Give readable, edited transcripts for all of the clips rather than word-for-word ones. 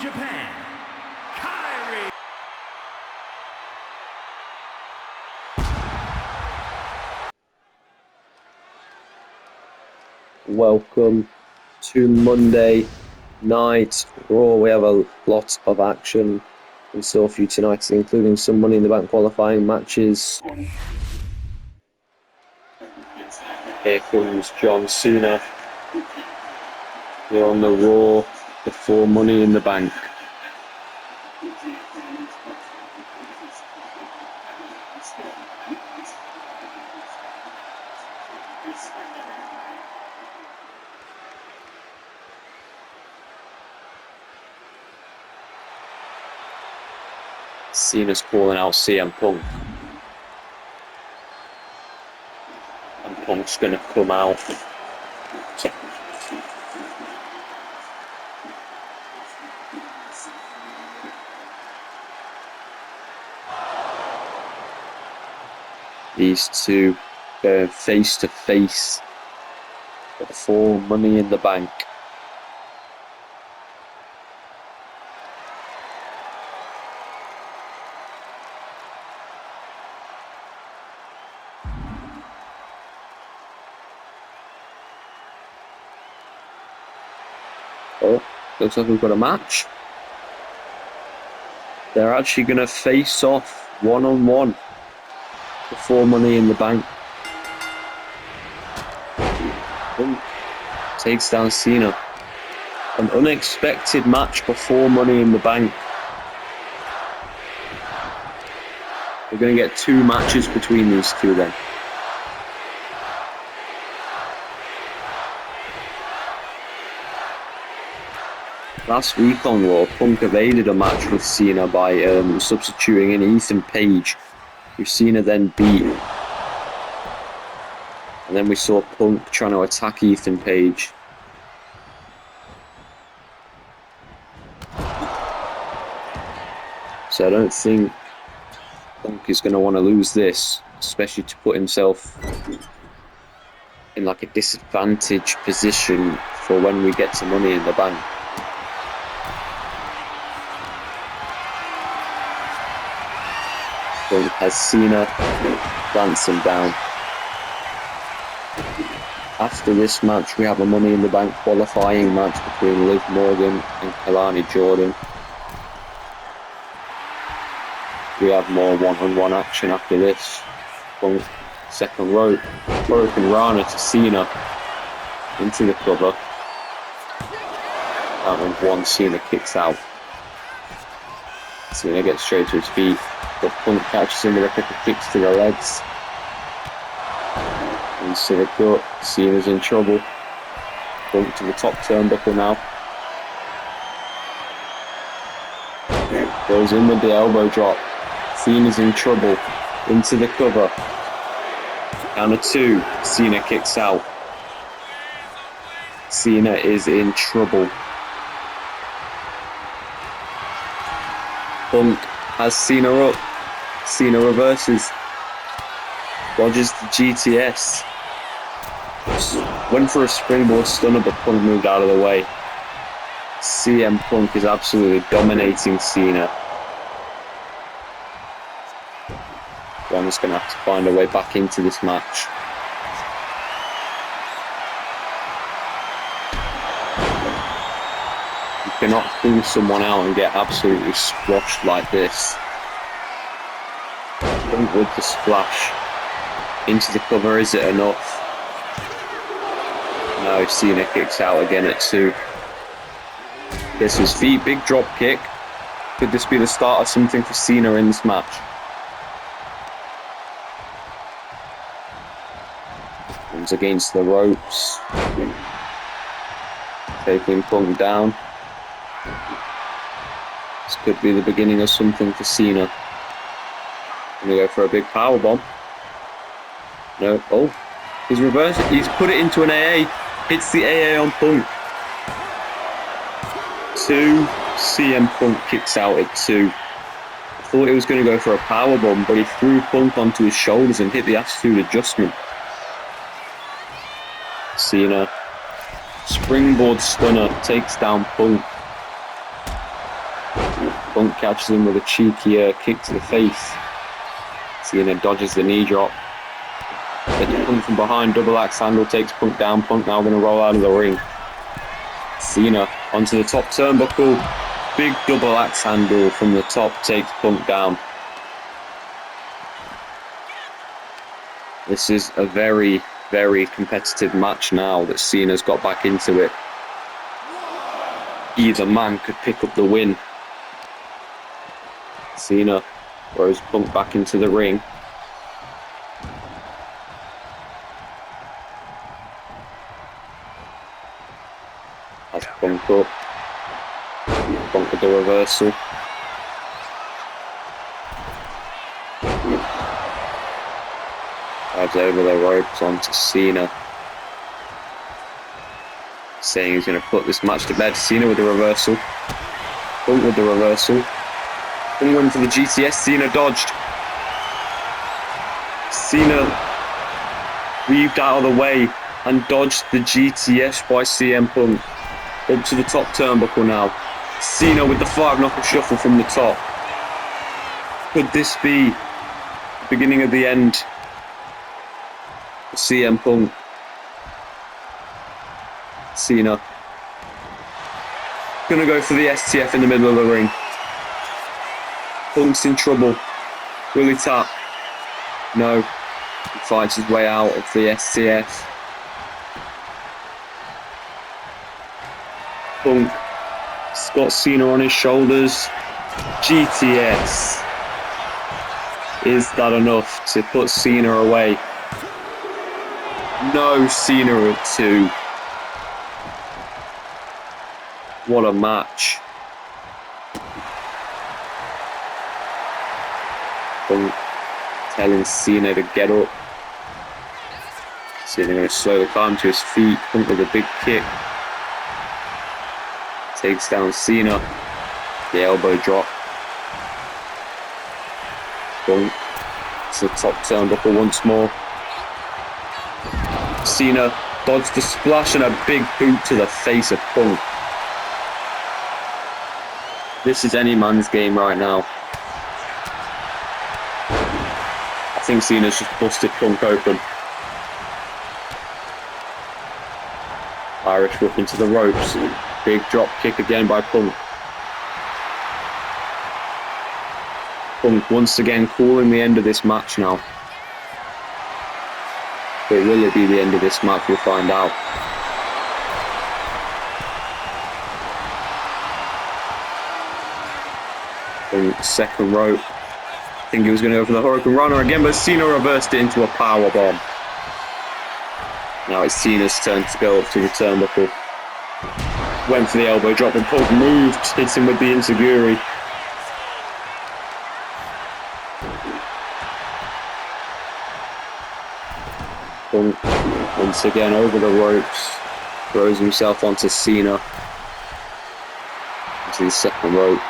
Japan, Kyrie. Welcome to Monday Night Raw. We have a lot of action in store for you tonight, including some Money in the Bank qualifying matches. Here comes John Cena. We're on the Raw before Money in the Bank. Cena's calling out CM Punk. And Punk's going to come out. These two go face to face for Money in the Bank. Oh, looks like we've got a match. They're actually going to face off one-on-one before Money in the Bank. Punk takes down Cena. An unexpected match before Money in the Bank. We're going to get two matches between these two then. Last week on Raw, Punk evaded a match with Cena by substituting in Ethan Page, who Cena then beat. And then we saw Punk trying to attack Ethan Page. So I don't think Punk is going to want to lose this, especially to put himself in like a disadvantaged position for when we get to Money in the Bank. Punk has Cena dancing down. After this match, we have a Money in the Bank qualifying match between Liv Morgan and Kalani Jordan. We have more one-on-one action after this. Punk, second rope, broken Rana to Cena into the cover. Out of one, Cena kicks out. Cena gets straight to his feet, but Punk catches him with a couple of kicks to the legs. Into the gut, Cena's in trouble. Punk to the top turnbuckle now. Goes in with the elbow drop. Cena's in trouble. Into the cover. Count of two. Cena kicks out. Cena is in trouble. Punk has Cena up. Cena reverses. Dodges the GTS. Went for a springboard stunner, but Punk moved out of the way. CM Punk is absolutely dominating Cena. One's going to have to find a way back into this match. You cannot pull someone out and get absolutely squashed like this. Punk with the splash. Into the cover, is it enough? No, Cena kicks out again at two. Gets his feet, big drop kick. Could this be the start of something for Cena in this match? Comes against the ropes. Taking Punk down. This could be the beginning of something for Cena. Gonna go for a big powerbomb. No, oh, he's reversed it. He's put it into an AA. Hits the AA on Punk. Two. CM Punk kicks out at two. I thought he was going to go for a powerbomb, but he threw Punk onto his shoulders and hit the attitude adjustment. Cena. Springboard stunner takes down Punk. Punk catches him with a cheeky kick to the face. Cena dodges the knee drop. Gets Punk from behind, double axe handle, takes Punk down. Punk now going to roll out of the ring. Cena onto the top turnbuckle. Big double axe handle from the top, takes Punk down. This is a very, very competitive match now that Cena's got back into it. Either man could pick up the win. Cena throws Punk back into the ring. Has Punk up. Punk with the reversal. Drives over the ropes onto Cena. Saying he's going to put this match to bed. Cena with the reversal. Punk with the reversal. Punk went for the GTS. Cena dodged. Cena weaved out of the way and dodged the GTS by CM Punk. Up to the top turnbuckle now. Cena with the 5-knuckle shuffle from the top. Could this be the beginning of the end for CM Punk? Cena gonna go for the STF in the middle of the ring. Punk's in trouble. Will he tap? No. He fights his way out of the STF. Punk has got Cena on his shoulders. GTS. Is that enough to put Cena away? No, Cena at 2. What a match. Punk telling Cena to get up. Cena going to slowly climb to his feet. Punk with a big kick. Takes down Cena. The elbow drop. Punk to the top turnbuckle once more. Cena dodged the splash and a big boot to the face of Punk. This is any man's game right now. I think Cena's just busted Punk open. Irish whip into the ropes. Big drop kick again by Punk. Punk once again calling the end of this match now. But will it be the end of this match? We'll find out. Punk, second rope. I think he was going to go for the Hurricane Runner again, but Cena reversed it into a power bomb. Now it's Cena's turn to go up to the turnbuckle. Went for the elbow drop and Punk moved, hits him with the enziguri. Punk once again over the ropes, throws himself onto Cena. Into the second rope.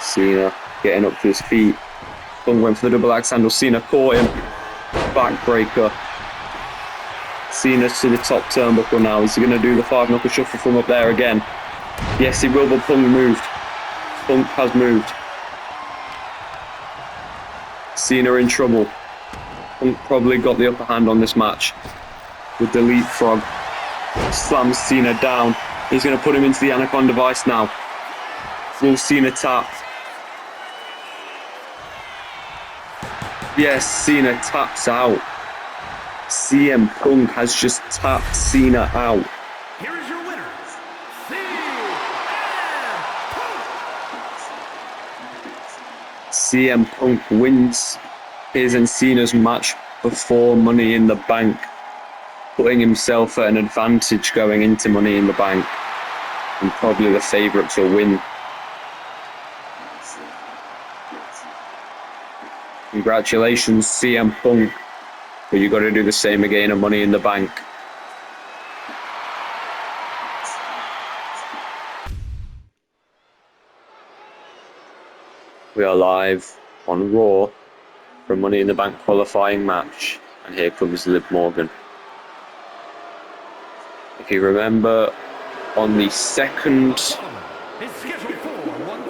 Cena getting up to his feet. Punk went for the double axe handle. Cena caught him. Backbreaker. Cena's to the top turnbuckle now. Is he going to do the 5-knuckle shuffle from up there again? Yes, he will, but Punk moved. Punk has moved. Cena in trouble. Punk probably got the upper hand on this match with the leapfrog. Slams Cena down. He's going to put him into the Anaconda Vice now. Will Cena tap? Yes, Cena taps out. CM Punk has just tapped Cena out. Here is your winner, CM CM Punk. Punk wins his and Cena's match before Money in the Bank, putting himself at an advantage going into Money in the Bank, and probably the favourite to win. Congratulations, CM Punk, but you got to do the same again at Money in the Bank. We are live on Raw for a Money in the Bank qualifying match, and here comes Liv Morgan. If you remember, on the second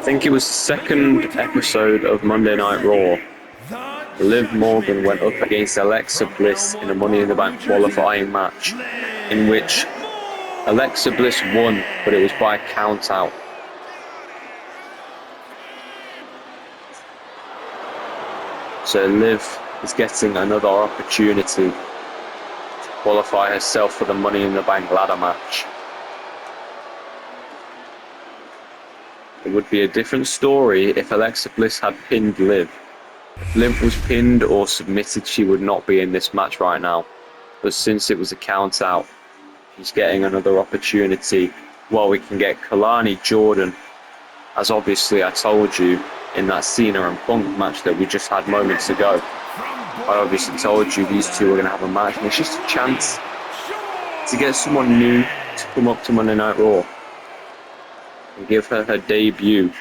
think it was the second episode of Monday Night Raw. Liv Morgan went up against Alexa Bliss in a Money in the Bank qualifying match, in which Alexa Bliss won, but it was by a count out. So Liv is getting another opportunity to qualify herself for the Money in the Bank ladder match. It would be a different story if Alexa Bliss had pinned Liv. If Liv was pinned or submitted, she would not be in this match right now. But since it was a count out, she's getting another opportunity while we can get Kalani Jordan, as obviously I told you in that Cena and Punk match that we just had moments ago. I obviously told you these two were going to have a match, and it's just a chance to get someone new to come up to Monday Night Raw and give her her debut.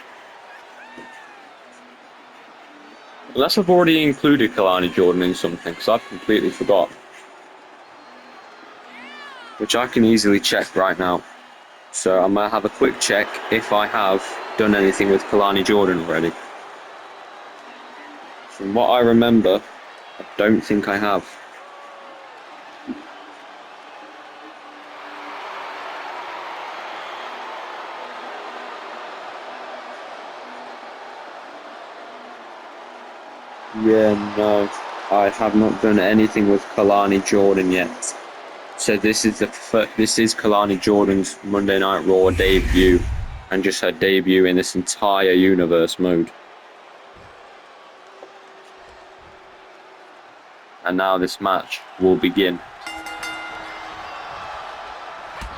Unless I've already included Kalani Jordan in something, because I've completely forgot. Which I can easily check right now. So I'm going to have a quick check if I have done anything with Kalani Jordan already. From what I remember, I don't think I have. Yeah, no, I have not done anything with Kalani Jordan yet. So this is Kalani Jordan's Monday Night Raw debut, and just her debut in this entire universe mode. And now this match will begin.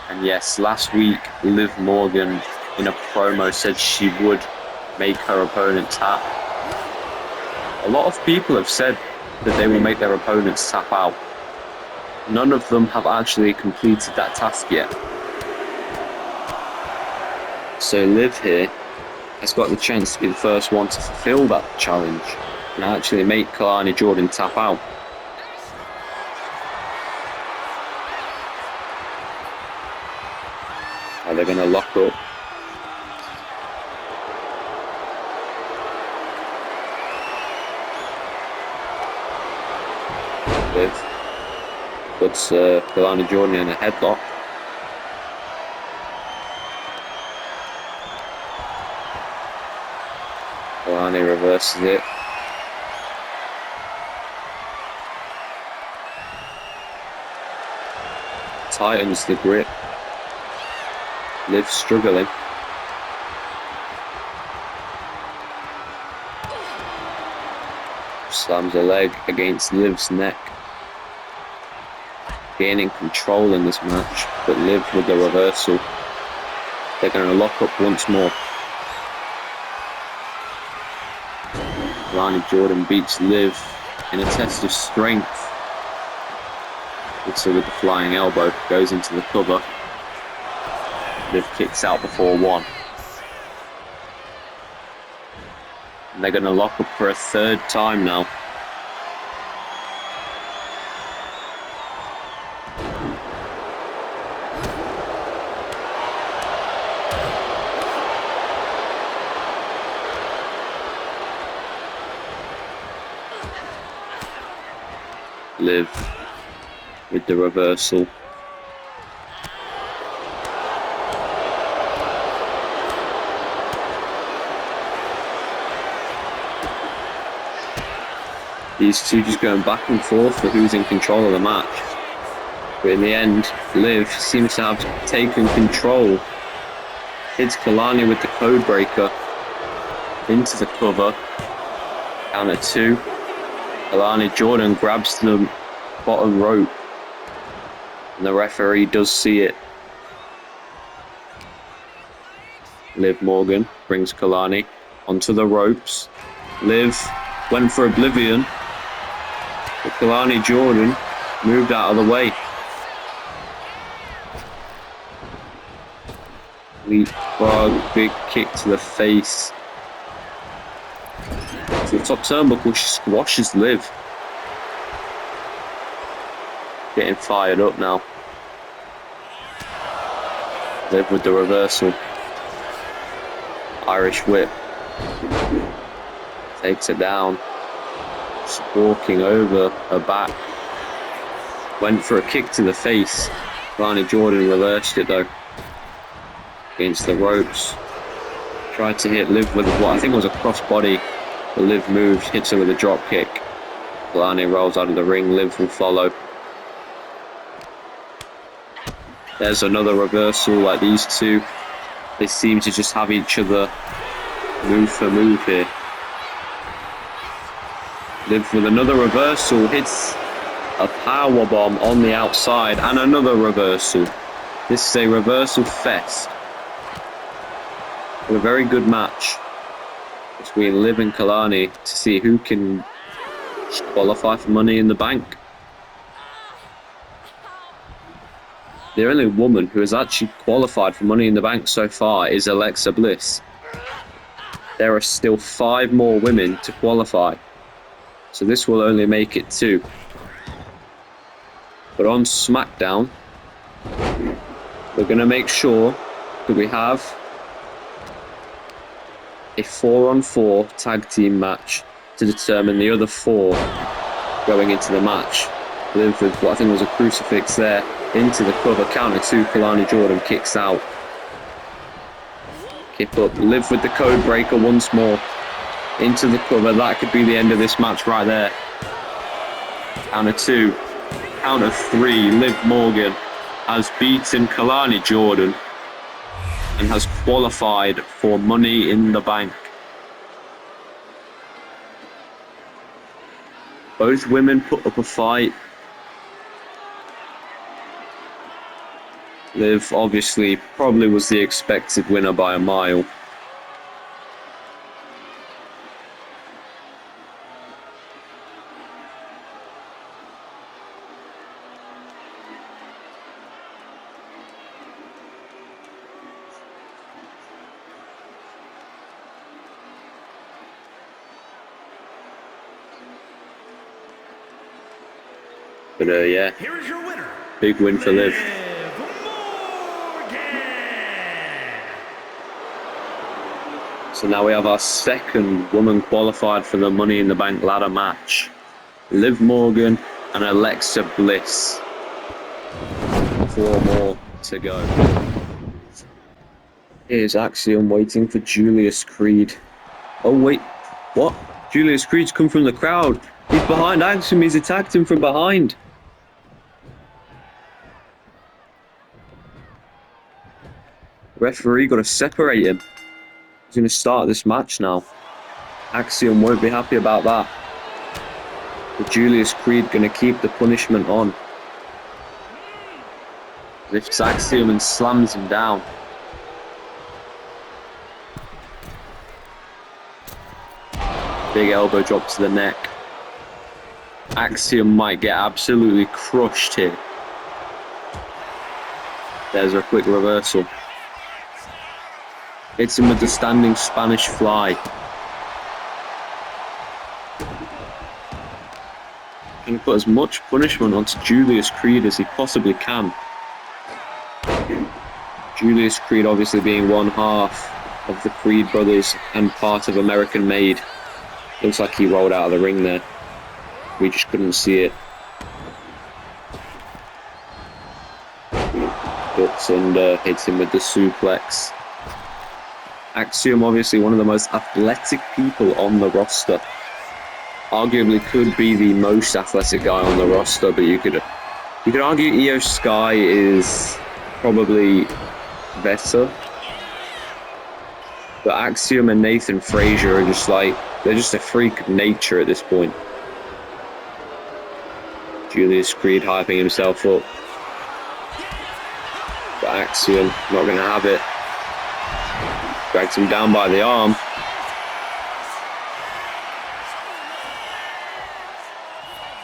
And yes, last week Liv Morgan in a promo said she would make her opponent tap. A lot of people have said that they will make their opponents tap out. None of them have actually completed that task yet. So Liv here has got the chance to be the first one to fulfill that challenge and actually make Kalani Jordan tap out. Are they going to lock up? Liv puts Kalani Jordan in a headlock. Kalani reverses it. Tightens the grip. Liv struggling. Slams a leg against Liv's neck. Gaining control in this match, but Liv with the reversal. They're going to lock up once more. Kalani Jordan beats Liv in a test of strength. Also with the flying elbow, goes into the cover. Liv kicks out before one. And they're going to lock up for a third time now. Liv with the reversal. These two just going back and forth for who's in control of the match. But in the end, Liv seems to have taken control. Hits Kalani with the code breaker into the cover. Down at 2. Kalani Jordan grabs the bottom rope. And the referee does see it. Liv Morgan brings Kalani onto the ropes. Liv went for Oblivion. But Kalani Jordan moved out of the way. Leapfrog, big kick to the face. To the top turnbuckle, she squashes Liv. Getting fired up now. Liv with the reversal. Irish whip. Takes it down. Just walking over her back. Went for a kick to the face. Kalani Jordan reversed it though. Against the ropes. Tried to hit Liv with what I think was a crossbody. But Liv moved, hits her with a drop kick. Kalani rolls out of the ring. Liv will follow. There's another reversal. Like these two, they seem to just have each other move for move here. Liv with another reversal, hits a power bomb on the outside and another reversal. This is a reversal fest. A very good match between Liv and Kalani to see who can qualify for Money in the Bank. The only woman who has actually qualified for Money in the Bank so far is Alexa Bliss. There are still 5 more women to qualify, so this will only make it 2. But on SmackDown, we're going to make sure that we have a 4-on-4 tag team match to determine the other 4 going into the match. Liv with what I think was a crucifix there, into the cover, counter 2, Kalani Jordan kicks out. Kick up, Liv with the code breaker once more, into the cover. That could be the end of this match right there. Counter 2, counter 3, Liv Morgan has beaten Kalani Jordan and has qualified for Money in the Bank. Both women put up a fight. Liv obviously probably was the expected winner by a mile. But yeah, Here is your winner, big win for Liv. So now we have our second woman qualified for the Money in the Bank ladder match. Liv Morgan and Alexa Bliss. 4 more to go. Here's Axiom waiting for Julius Creed. Oh wait, what? Julius Creed's come from the crowd. He's behind Axiom, he's attacked him from behind. Referee got to separate him. He's going to start this match now. Axiom won't be happy about that. But Julius Creed going to keep the punishment on. Lifts Axiom and slams him down. Big elbow drop to the neck. Axiom might get absolutely crushed here. There's a quick reversal. Hits him with the standing Spanish fly. Can put as much punishment onto Julius Creed as he possibly can. Julius Creed obviously being one half of the Creed brothers and part of American Made. Looks like he rolled out of the ring there. We just couldn't see it. Ducks under, hits him with the suplex. Axiom obviously one of the most athletic people on the roster. Arguably could be the most athletic guy on the roster, but you could argue Io Sky is probably better. But Axiom and Nathan Frazier are just like, they're just a freak of nature at this point. Julius Creed hyping himself up. But Axiom not going to have it. Drags him down by the arm.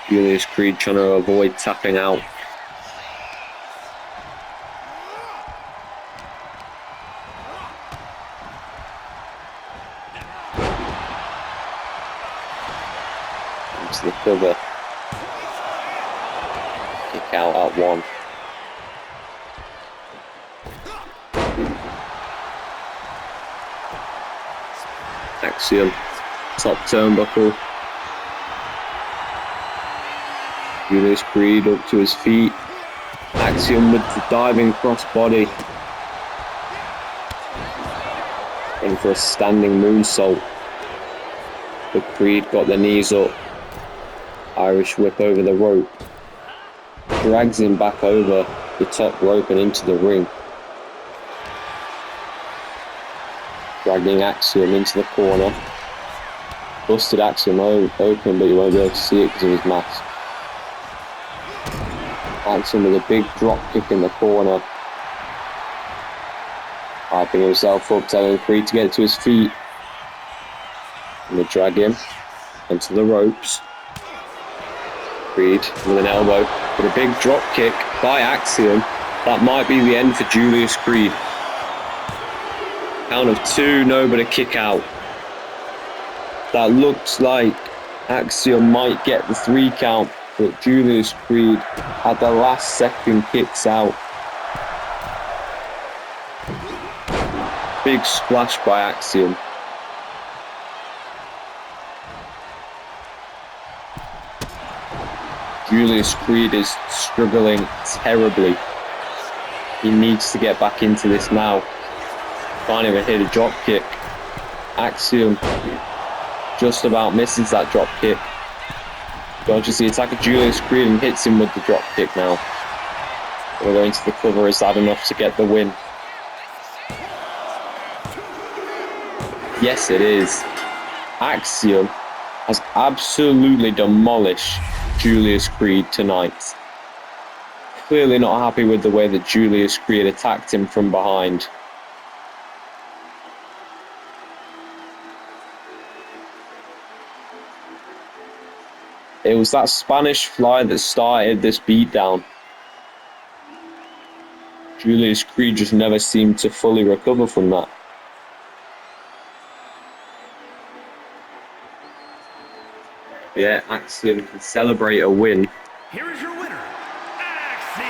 Julius Creed trying to avoid tapping out. Into the cover. Kick out at 1. Axiom, top turnbuckle. Julius Creed up to his feet. Axiom with the diving crossbody. In for a standing moonsault. But Creed got the knees up. Irish whip over the rope. Drags him back over the top rope and into the ring. Dragging Axiom into the corner. Busted Axiom open, but you won't be able to see it because of his mask. Axiom with a big drop kick in the corner. Hyping himself up, telling Creed to get to his feet. And they drag him onto the ropes. Creed with an elbow, with a big drop kick by Axiom. That might be the end for Julius Creed. Count of 2, no, but a kick out. That looks like Axiom might get the 3 count, but Julius Creed at the last second kicks out. Big splash by Axiom. Julius Creed is struggling terribly. He needs to get back into this now. Can't even hit a drop kick. Axiom just about misses that drop kick. Dodges the attack of Julius Creed and hits him with the drop kick now. We're going to the cover. Is that enough to get the win? Yes, it is. Axiom has absolutely demolished Julius Creed tonight. Clearly not happy with the way that Julius Creed attacked him from behind. It was that Spanish fly that started this beatdown. Julius Creed just never seemed to fully recover from that. Yeah, Axiom can celebrate a win. Here is your winner, Axiom.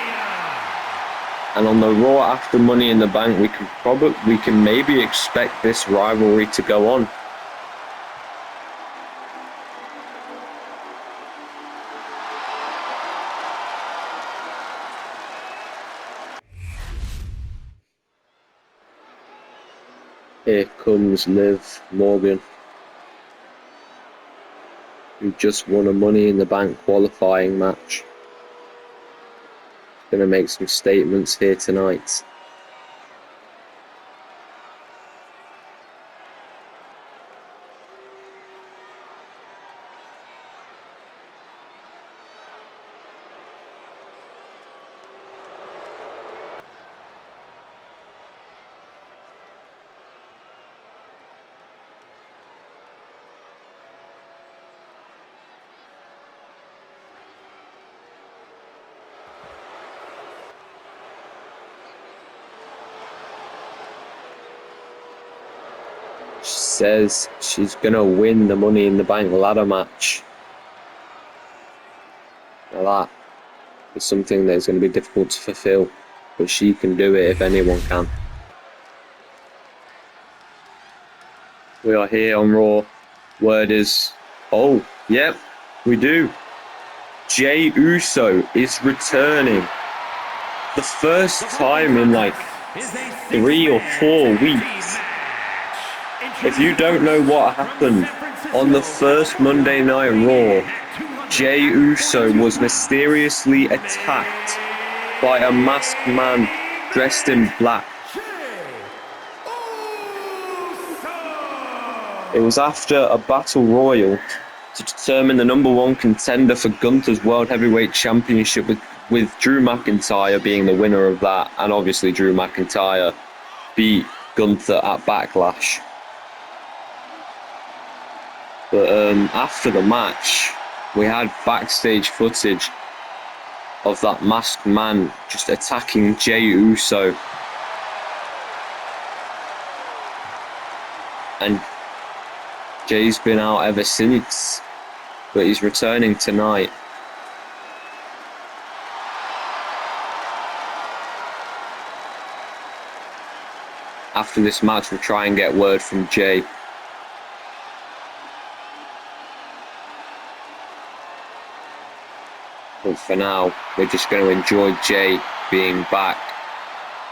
And on the Raw after Money in the Bank, we can maybe expect this rivalry to go on. Here comes Liv Morgan, who just won a Money in the Bank qualifying match. Going to make some statements here tonight. She says she's going to win the Money in the Bank ladder match. Now that is something that's going to be difficult to fulfill, but she can do it if anyone can. We are here on Raw. Word is, oh, yep, we do. Jey Uso is returning. The first time in like 3 or 4 weeks. If you don't know what happened on the first Monday Night Raw, Jey Uso was mysteriously attacked by a masked man dressed in black. It was after a battle royal to determine the #1 contender for Gunther's World Heavyweight Championship, with Drew McIntyre being the winner of that, and obviously Drew McIntyre beat Gunther at Backlash. But after the match, we had backstage footage of that masked man just attacking Jey Uso. And Jey's been out ever since, but he's returning tonight. After this match, we'll try and get word from Jey. But for now, we're just going to enjoy Jay being back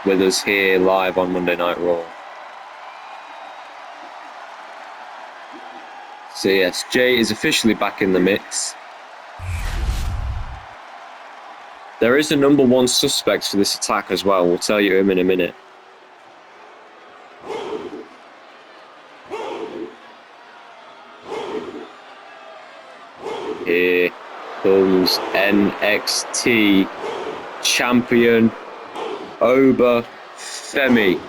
with us here live on Monday Night Raw. So yes, Jay is officially back in the mix. There is a number one suspect for this attack as well. We'll tell you him in a minute. Here comes NXT champion Oba Femi.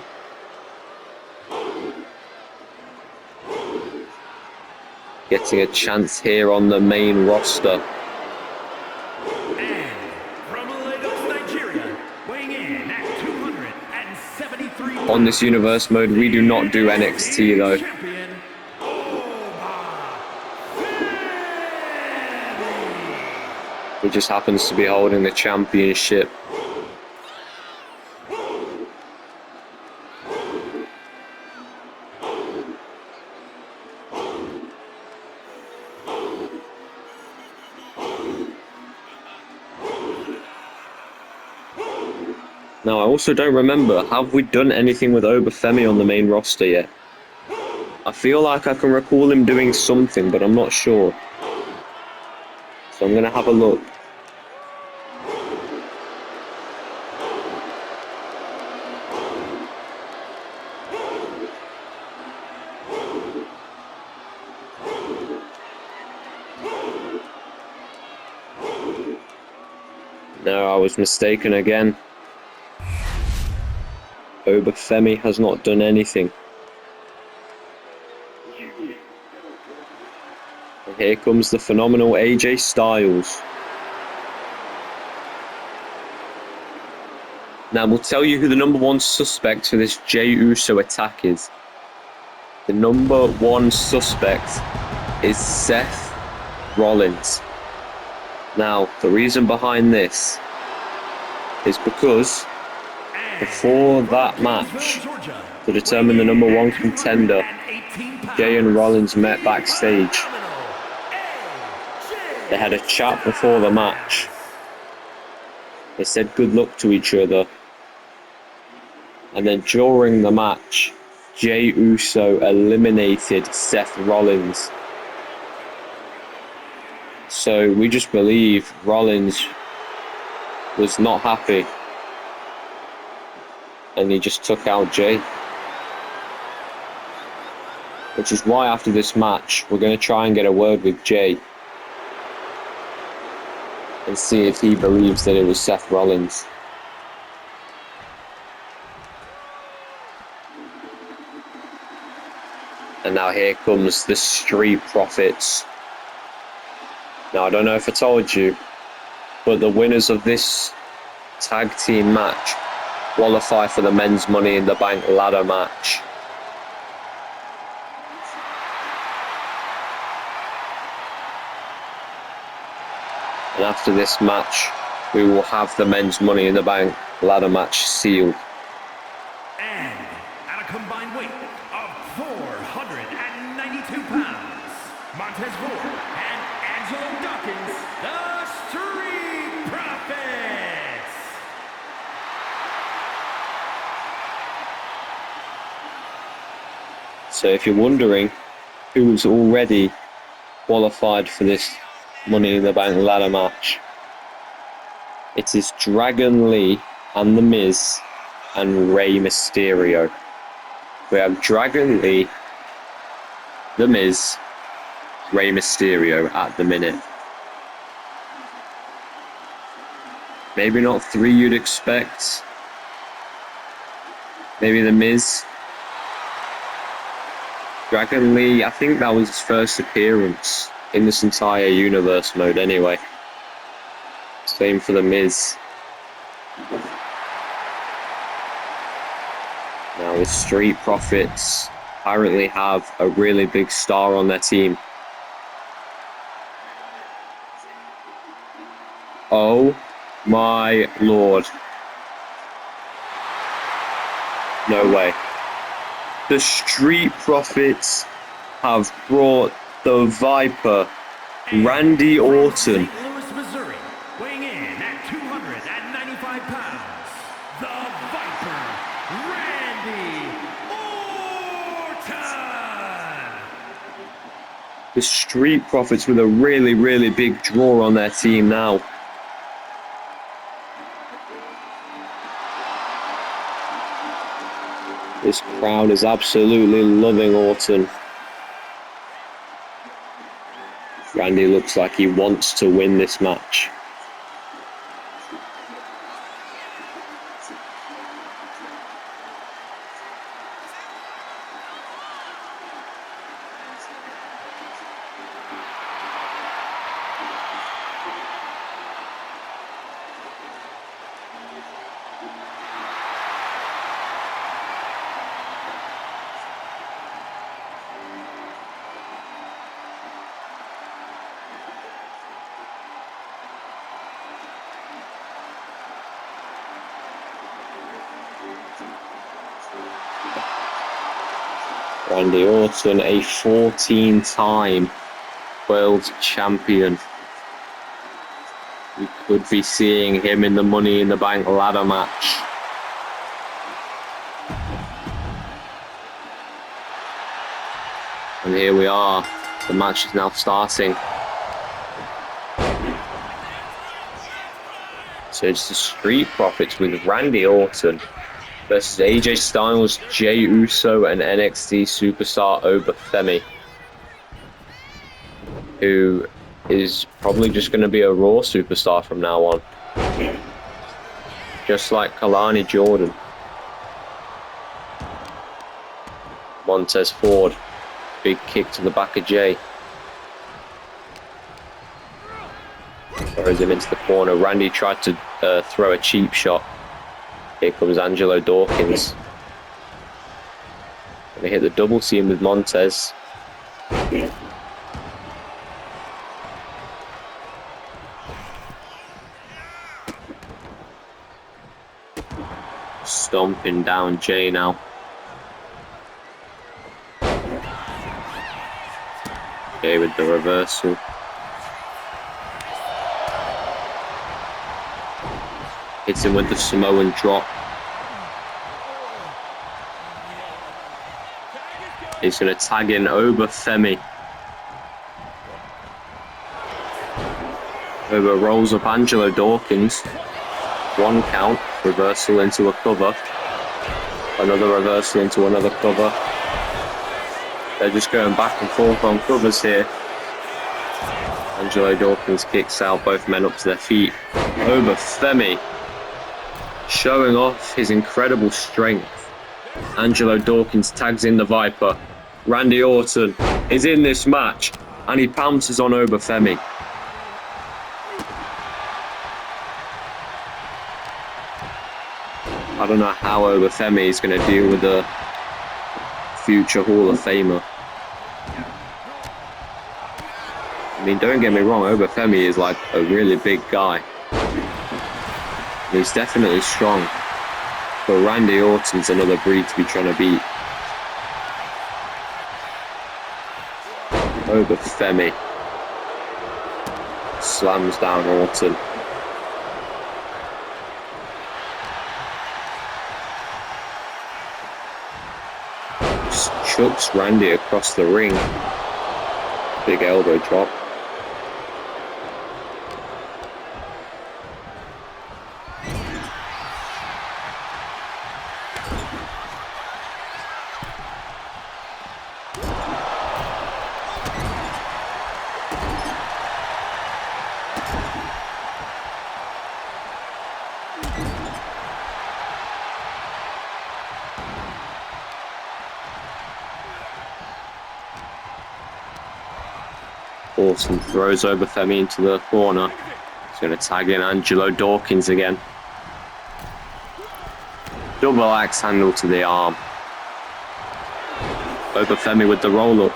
Getting a chance here on the main roster. And from Lagos, Nigeria, weighing in at 273 On this universe mode, we do not do NXT though. champion, He just happens to be holding the championship. Now, I also don't remember, have we done anything with Oba Femi on the main roster yet? I feel like I can recall him doing something, but I'm not sure. So I'm going to have a look. No, I was mistaken again. Oba Femi has not done anything. And here comes the phenomenal AJ Styles. Now we'll tell you who the number one suspect for this Jey Uso attack is. The number one suspect is Seth Rollins. Now, the reason behind this is because before that match, to determine the number one contender, Jay and Rollins met backstage. They had a chat before the match. They said good luck to each other. And then during the match, Jey Uso eliminated Seth Rollins. So we just believe Rollins was not happy. And he just took out Jay. Which is why after this match, we're going to try and get a word with Jay. And see if he believes that it was Seth Rollins. And now here comes the Street Profits. Now I don't know if I told you, but the winners of this tag team match qualify for the men's Money in the Bank ladder match. And after this match, we will have the men's Money in the Bank ladder match sealed. and at a combined weight of 492 pounds, Montez Ford and Angelo Dawkins, the Street Profits. So if you're wondering who's already qualified for this Money in the Bank ladder match, it is Dragon Lee and The Miz and Rey Mysterio. We have Dragon Lee, The Miz, Rey Mysterio at the minute. Maybe not three you'd expect. Maybe The Miz. Dragon Lee, I think that was his first appearance in this entire universe mode anyway. Same for The Miz. Now the Street Profits apparently have a really big star on their team. Oh my lord. No way. The Street Profits have brought the Viper, Randy Orton, St. Louis, Missouri, Weighing in at 295 pounds, the Viper, Randy Orton! The Street Profits with a really, really big draw on their team now. This crowd is absolutely loving Orton. Randy looks like he wants to win this match. Randy Orton, a 14-time world champion. We could be seeing him in the Money in the Bank ladder match. And here we are. The match is now starting. So it's the Street Profits with Randy Orton versus AJ Styles, Jey Uso, and NXT superstar Obafemi, who is probably just going to be a Raw superstar from now on. Just like Kalani Jordan. Montez Ford, big kick to the back of Jey. Throws him into the corner. Randy tried to throw a cheap shot. Here comes Angelo Dawkins. Gonna hit the double team with Montez. Stomping down Jey now. Jey with the reversal. Hits him with the Samoan drop. He's going to tag in Obafemi. Oba rolls up Angelo Dawkins. 1 count. Reversal into a cover. Another reversal into another cover. They're just going back and forth on covers here. Angelo Dawkins kicks out, both men up to their feet. Obafemi showing off his incredible strength. Angelo Dawkins tags in the Viper. Randy Orton is in this match and he pounces on Obafemi. I don't know how Obafemi is going to deal with the future Hall of Famer. I mean, don't get me wrong, Obafemi is like a really big guy. He's definitely strong. But Randy Orton's another breed to be trying to beat. Obafemi slams down Orton. Just chucks Randy across the ring. Big elbow drop. Orton throws Obafemi into the corner. He's going to tag in Angelo Dawkins again. Double axe handle to the arm. Obafemi with the roll-up.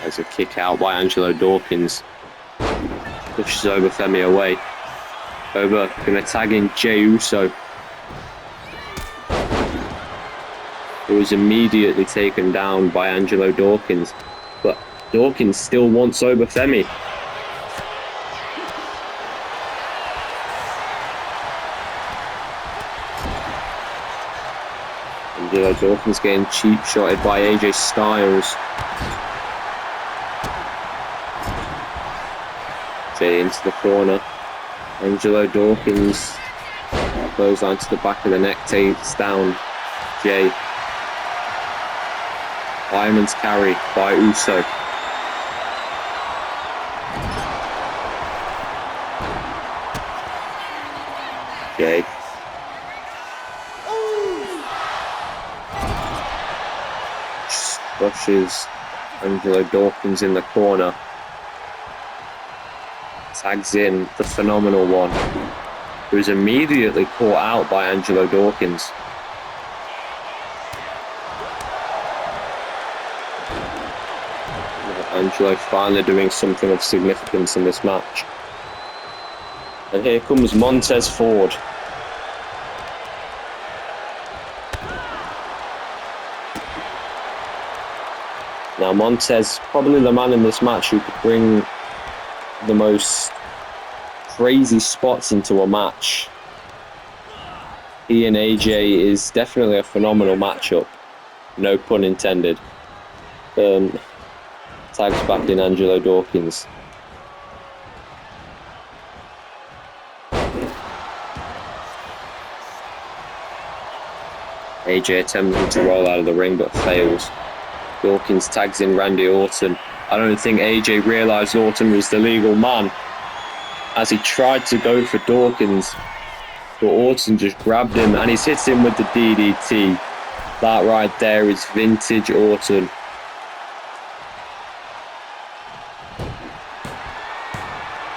There's a kick out by Angelo Dawkins. Pushes Obafemi away. Oba going to tag in Jey Uso, who was immediately taken down by Angelo Dawkins. But Dawkins still wants Obafemi. Angelo Dawkins getting cheap shotted by AJ Styles. Jay into the corner. Angelo Dawkins goes on to the back of the neck, takes down Jay. Fireman's carry by Uso. Jay. Rushes Angelo Dawkins in the corner. Tags in the Phenomenal One, who's immediately caught out by Angelo Dawkins. Angelo finally doing something of significance in this match. And here comes Montez Ford. Now Montez, probably the man in this match who could bring the most crazy spots into a match. He and AJ is definitely a phenomenal matchup. No pun intended. Tags back in Angelo Dawkins. AJ attempting to roll out of the ring but fails. Dawkins tags in Randy Orton. I don't think AJ realised Orton was the legal man as he tried to go for Dawkins, but Orton just grabbed him and he's hit him with the DDT. That right there is vintage Orton.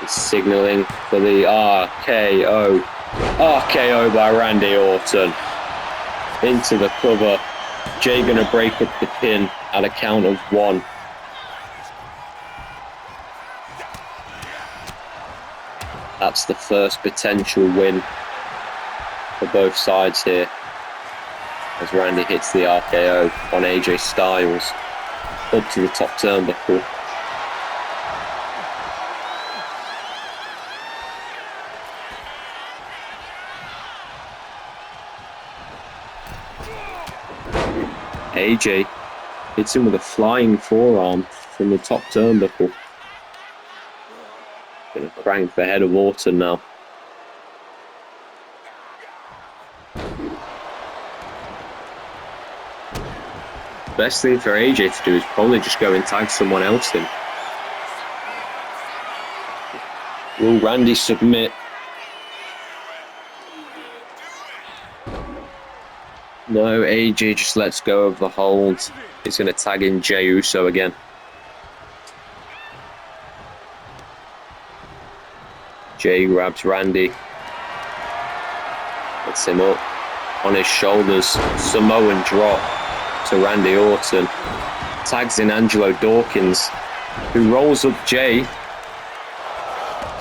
He's signalling for the RKO. RKO by Randy Orton. Into the cover. Jay gonna break up the pin at a count of 1. That's the first potential win for both sides here, as Randy hits the RKO on AJ Styles up to the top turnbuckle. AJ hits him with a flying forearm from the top turnbuckle. Gonna crank the head of Orton now. Best thing for AJ to do is probably just go and tag someone else in. Will Randy submit? No, AJ just lets go of the hold. He's going to tag in Jey Uso again. Jay grabs Randy. Gets him up on his shoulders. Samoan drop to Randy Orton. Tags in Angelo Dawkins, who rolls up Jay.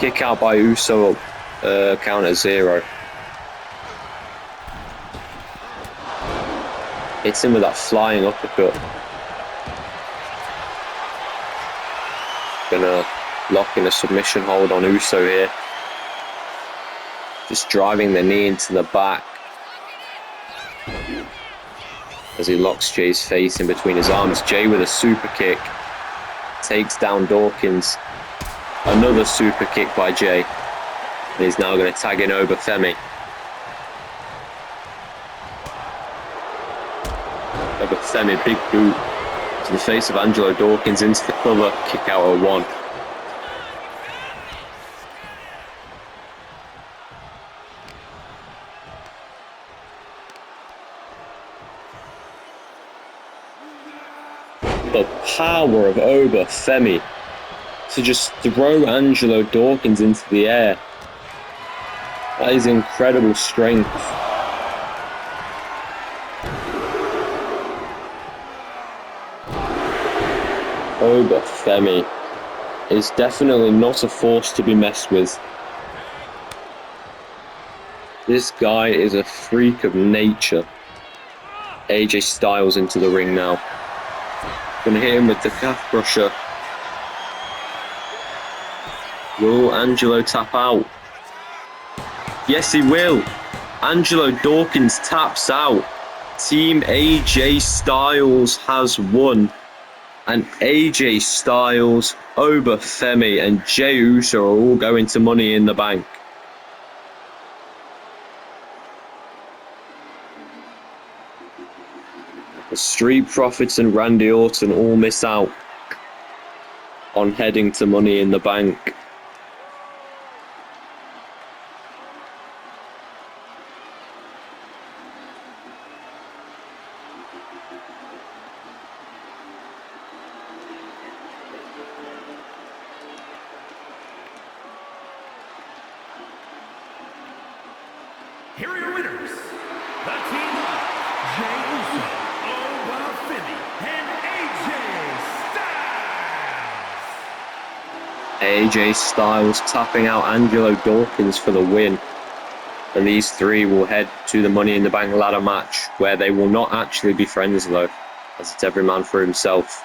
Kick out by Uso up. Count at 0. Hits him with that flying uppercut. Gonna lock in a submission hold on Uso here. Just driving the knee into the back as he locks Jay's face in between his arms. Jay with a super kick takes down Dawkins. Another super kick by Jay. And he's now going to tag in over Femi. Over Femi, big boot to the face of Angelo Dawkins into the cover, kick out at 1. The power of Oba Femi to just throw Angelo Dawkins into the air. That is incredible strength. Oba Femi is definitely not a force to be messed with. This guy is a freak of nature. AJ Styles into the ring now. Gonna hit him with the calf crusher. Will Angelo tap out? Yes, he will. Angelo Dawkins taps out. Team AJ Styles has won. And AJ Styles, Obafemi, and Jey Uso are all going to Money in the Bank. The Street Profits and Randy Orton all miss out on heading to Money in the Bank. Here are your winners, the team of Jey Uso, Obafemi, and AJ Styles tapping out Angelo Dawkins for the win. And these three will head to the Money in the Bank ladder match, where they will not actually be friends though, as it's every man for himself.